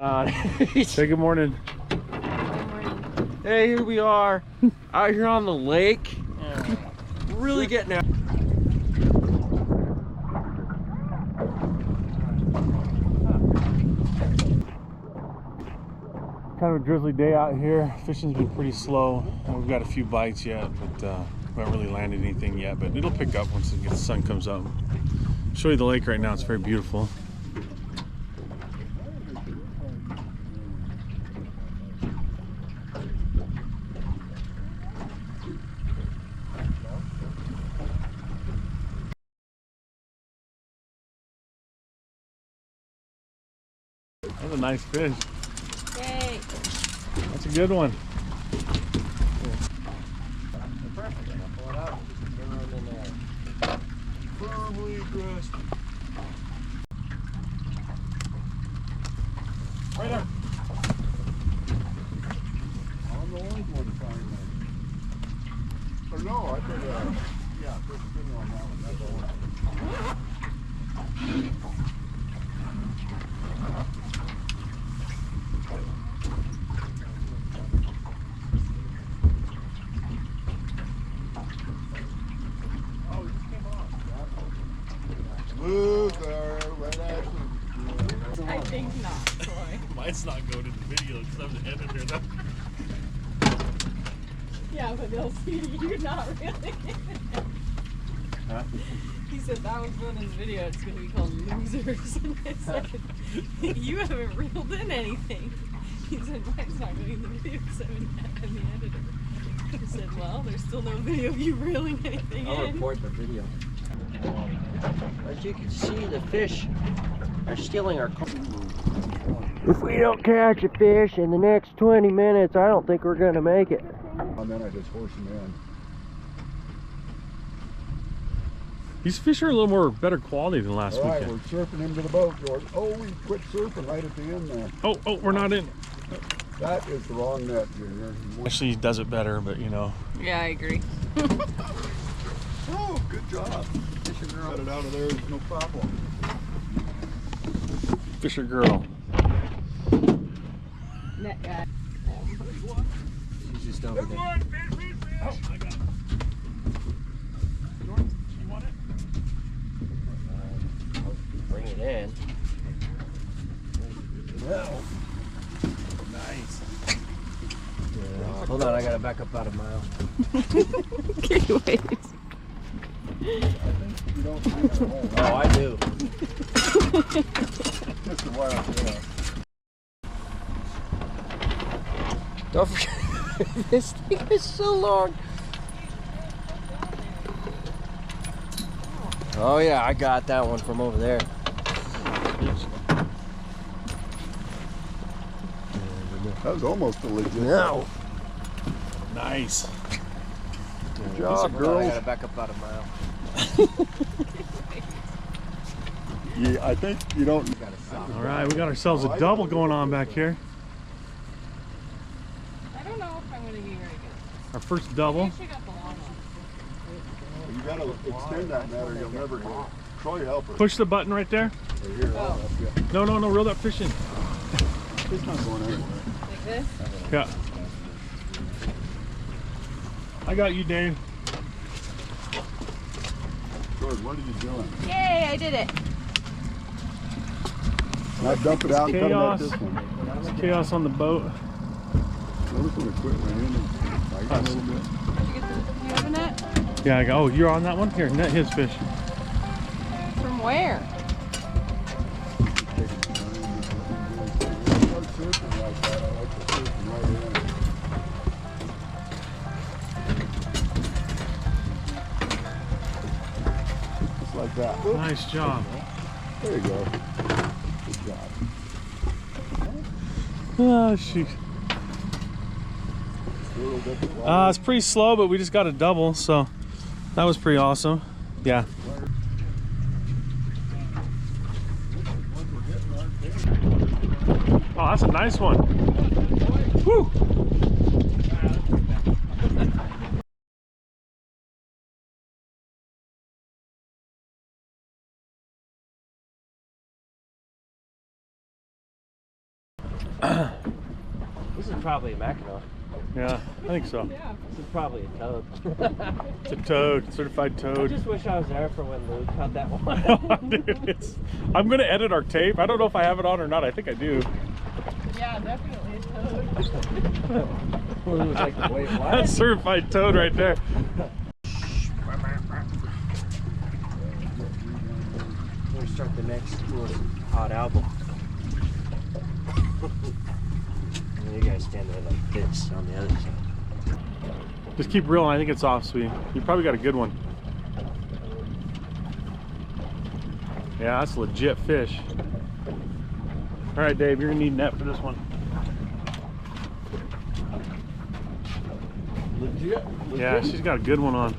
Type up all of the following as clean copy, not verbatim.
Say good morning. Good morning. Hey, here we are out here on the lake. Really getting out. Kind of a drizzly day out here. Fishing's been pretty slow. We've got a few bites yet, but we haven't really landed anything yet. But it'll pick up once the sun comes up. I'll show you the lake right now. It's very beautiful. That's a nice fish. Yay! That's a good one. Perfect. I'm gonna pull it out. Just throw them in there. Firmly pressed. Right there. On the orange one to find that. Or no, I think, yeah, first thing on that one. That's the one. Smooth there, right actually. I think not, Troy. Mine's not going in the video because I'm the editor. Though. Yeah, but they'll see you're not really. Huh? He said that was one in his video. It's going to be called Losers. And I said, you haven't reeled in anything. He said, mine's not going in the video because I'm the editor. I said, well, there's still no video of you reeling anything I'll in. report the video. As you can see, the fish are stealing our car. If we don't catch a fish in the next 20 minutes, I don't think we're going to make it. And then I just horse him in. These fish are a little more better quality than last All right, weekend. we're surfing him to the boat, George. Oh, we quit surfing right at the end there. Oh, we're not in. That is the wrong net, Junior. Actually, he does it better, but you know. Yeah, I agree. Oh, good job. Cut it out of there, no problem. Fisher girl. Net guy. She's just over there. Oh, I got it. You want it? Bring it in. Well, Nice. Hold on, I gotta back up about a mile. Okay, wait. you don't see that hole. Oh, I do. Just a while, yeah. Don't forget, this thing is so long. Oh yeah, I got that one from over there. That was almost a legit. No. Nice. Good Hold on, job, I girls. gotta back up about a mile. Yeah, I think you don't. Gotta stop. All right, we got ourselves a double going on back here. I don't know if I'm going to be very good. Our first double. I actually got the long one. You gotta extend that net or you'll never get it. Troy, help her. Push the button right there. Right here, Oh. yeah. No, reel that fish in. It's not going anywhere. Like this? Yeah. I got you, Dave. George, what are you doing? Yay, I did it. Now dump it out and cut it out Chaos. this one. It's chaos on the boat. Notice when it quit raining and fight a little bit. Did you get the, you have a net? Yeah, I got. Oh, you're on that one? Here, net his fish. From where? Just like that. Nice job. There you go. Good job. Oh, shoot. It's pretty slow, but we just got a double, so that was pretty awesome. Yeah. Oh, that's a nice one. Woo! This is probably a Mackinac. Yeah, I think so. Yeah. This is probably a toad. It's a toad, certified I toad. just wish I was there for when Luke caught that one. Dude, I'm gonna edit our tape. I don't know if I have it on or not. I think I do. Yeah, definitely a toad. Luke was like, wait, what? That's certified toad right there. We'll start the next hot album. And then you guys stand there like this on the other side. Just keep reeling. I think it's off, sweetie. You probably got a good one. Yeah, that's a legit fish. All right, Dave, you're gonna need a net for this one. Legit? Yeah, she's got a good one on.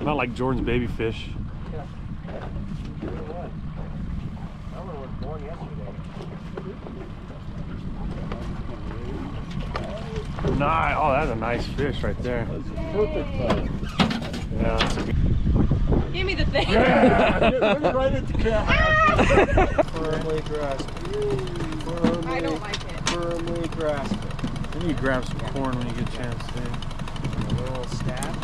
Not like Jordan's baby fish. Yeah. You know what? That one was born yesterday. Nice. Oh, that's a nice fish right there. Perfect size. Yeah, that's a good. Give me the thing. Yeah, look right at the camera. Firmly grasped. I don't like it. Firmly grasped. You need to grab some corn when you get a chance, Dave. A little stab.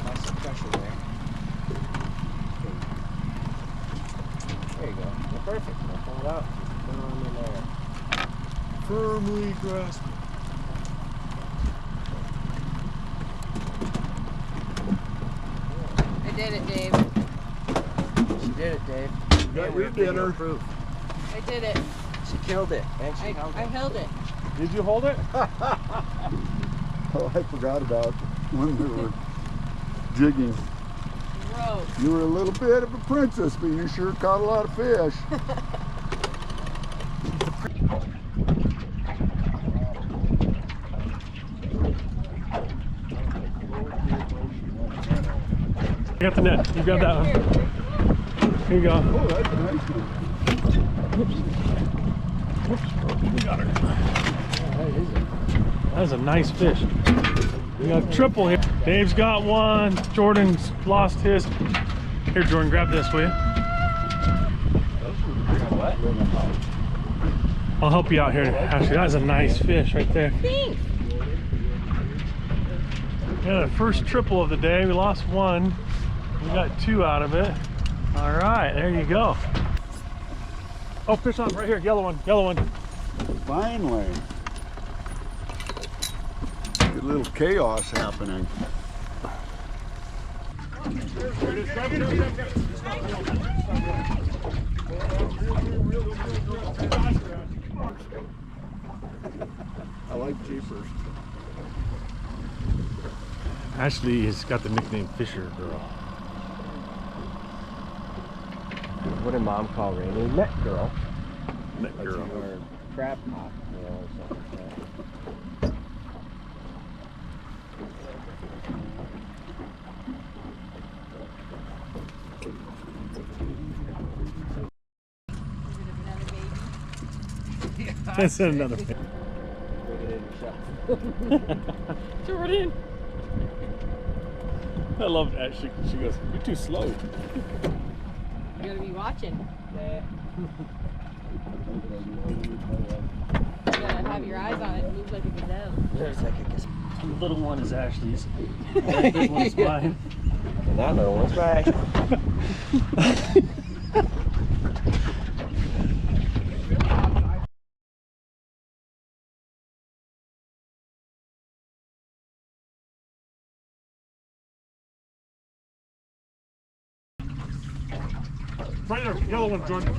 Nice pressure there. There you go. You're perfect. Now pull it out. Firmly there. Firmly grasped. I did it, Dave. She did it, Dave. You got And we your have video dinner. proof. I did it. She killed it. And she I held it. held it. Did you hold it? Oh, I forgot about when we were jigging. Gross. You were a little bit of a princess, but you sure caught a lot of fish. You got the net. You got that one. Here you go. Oh, that's a nice one. You got her. That's a nice fish. We got a triple here. Dave's got one. Jordan's lost his. Here, Jordan, grab this, will you? What? I'll help you out here. Actually, that's a nice fish right there. Thanks. Yeah, the first triple of the day. We lost one. We got two out of it. All right, there you go. Oh, fish on right here. Yellow one. Yellow one. Finally. A little chaos happening. I like jeepers. Ashley has got the nickname Fisher Girl. What did Mom call Rainy? Net girl. Net girl. Or crab pot girl or something like that. That's another fish. Bring it in yourself. Jordan. I love that. She goes, "You're too slow." You gotta be watching. Nah. You gotta have your eyes on it. It moves like a gazelle. Looks like a gazelle. The little one is Ashley's. This one is mine. And that little one's right. Right there, yellow one, Jordan.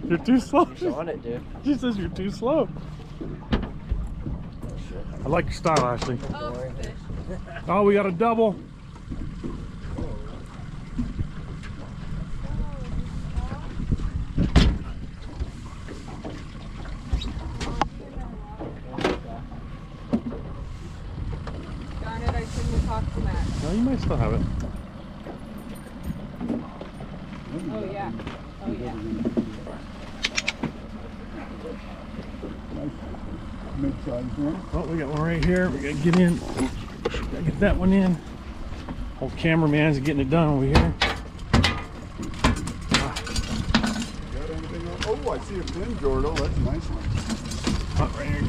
You're too slow. She's on it, dude. She says you're too slow. I like your style, Ashley. Oh, fish. Oh, we got a double. Darn it, I shouldn't have talked to Matt. No, you might still have it. Oh, yeah. Oh, yeah. Nice mid-size. Oh, we got one right here. We gotta get in. Gotta get that one in. Old cameraman's getting it done over here. Got anything else? Oh, I see a pin, Jordo. That's a nice one. Oh, right here,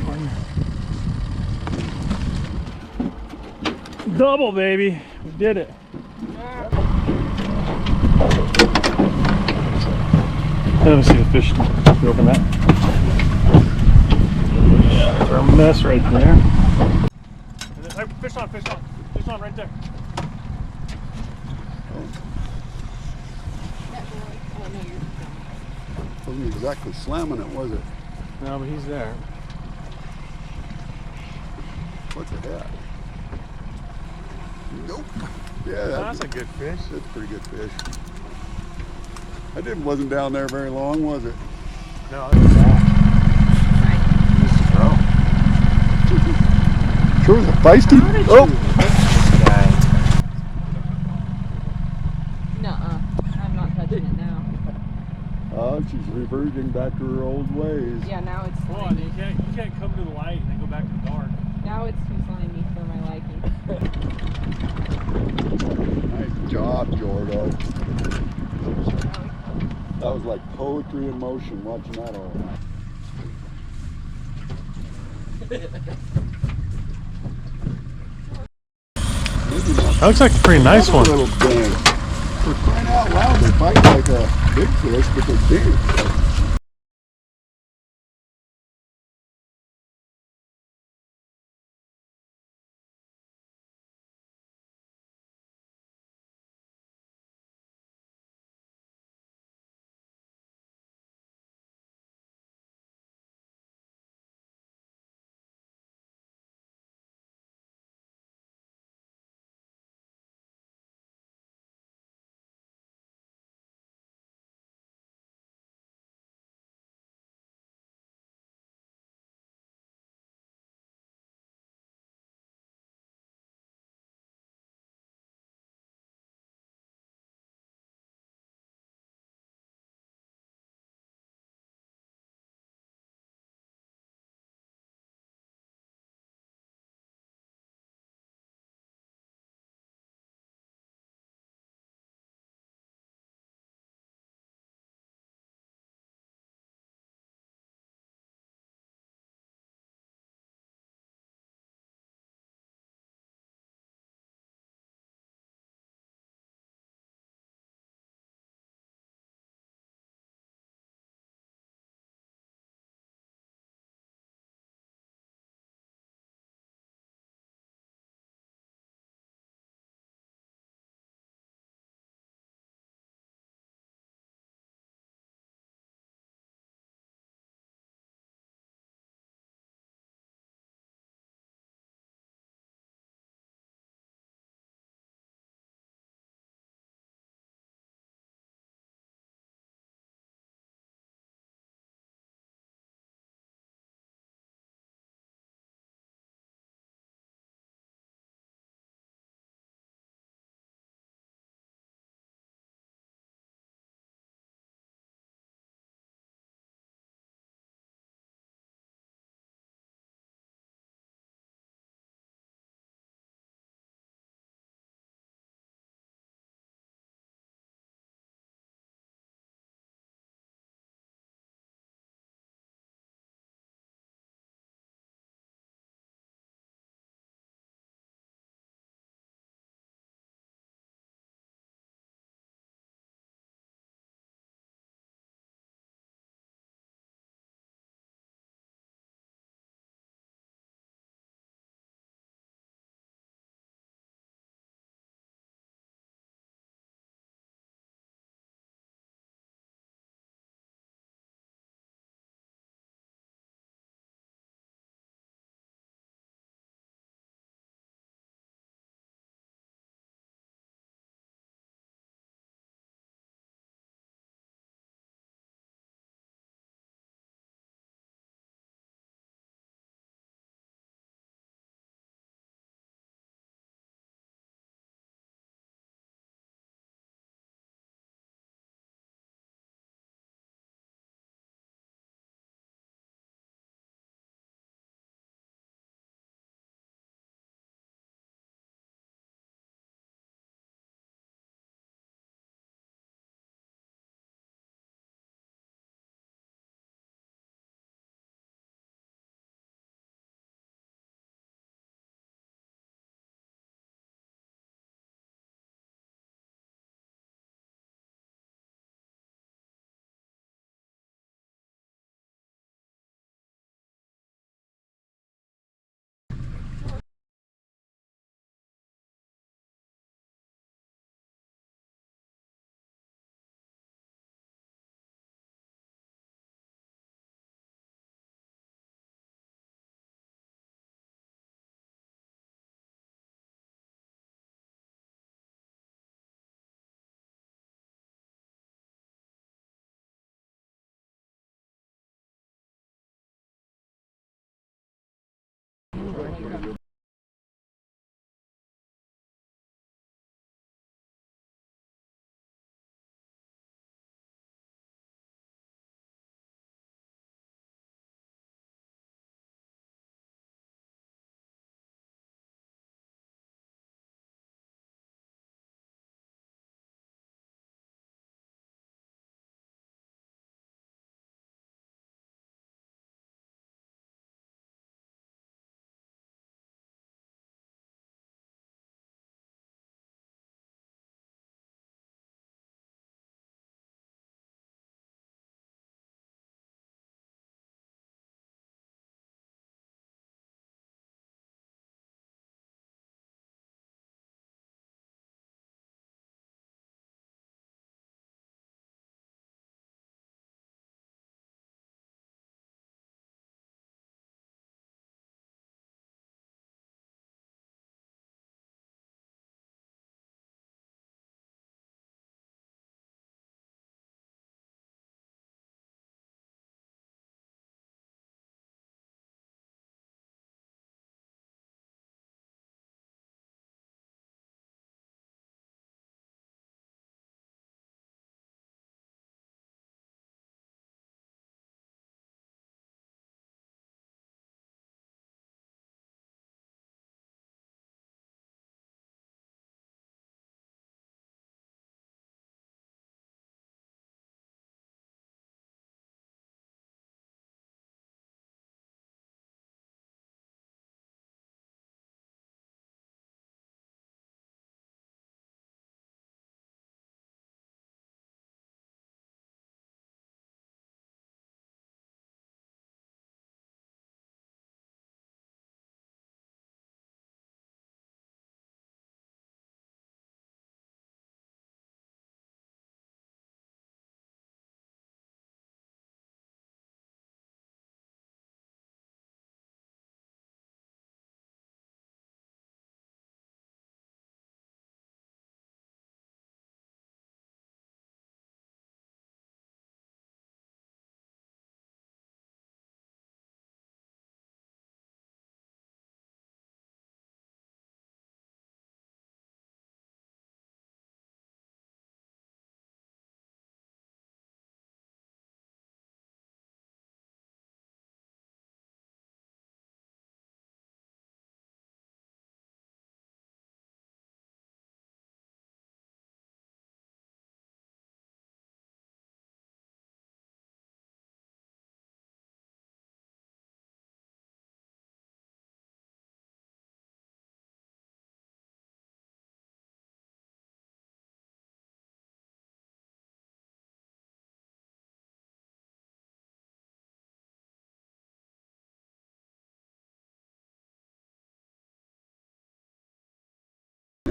Jordan. Double, baby. We did it. Let me see the fish. You open that. Yeah, that's our mess right there. Fish on, fish on. Fish on right there. Wasn't exactly slamming it, was it? No, but he's there. What's it at? Nope. Yeah, That's a good fish. That's a pretty good fish. That wasn't down there very long, was it? No, it's that. Sure was a feisty. Oh! Nuh-uh. I'm not touching it now. Oh, she's reverting back to her old ways. Yeah, now it's Come on, slimy. you can't come to the light and then go back to the dark. Now it's too slimy for my liking. Nice job, Jordo. That was like poetry in motion, watching that all night. That looks like a pretty nice one. Little thing. For crying out loud, they fight like a big fish, but they're big.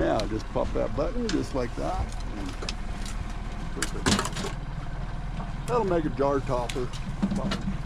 Yeah, just pop that button just like that. Perfect. That'll make a jar topper.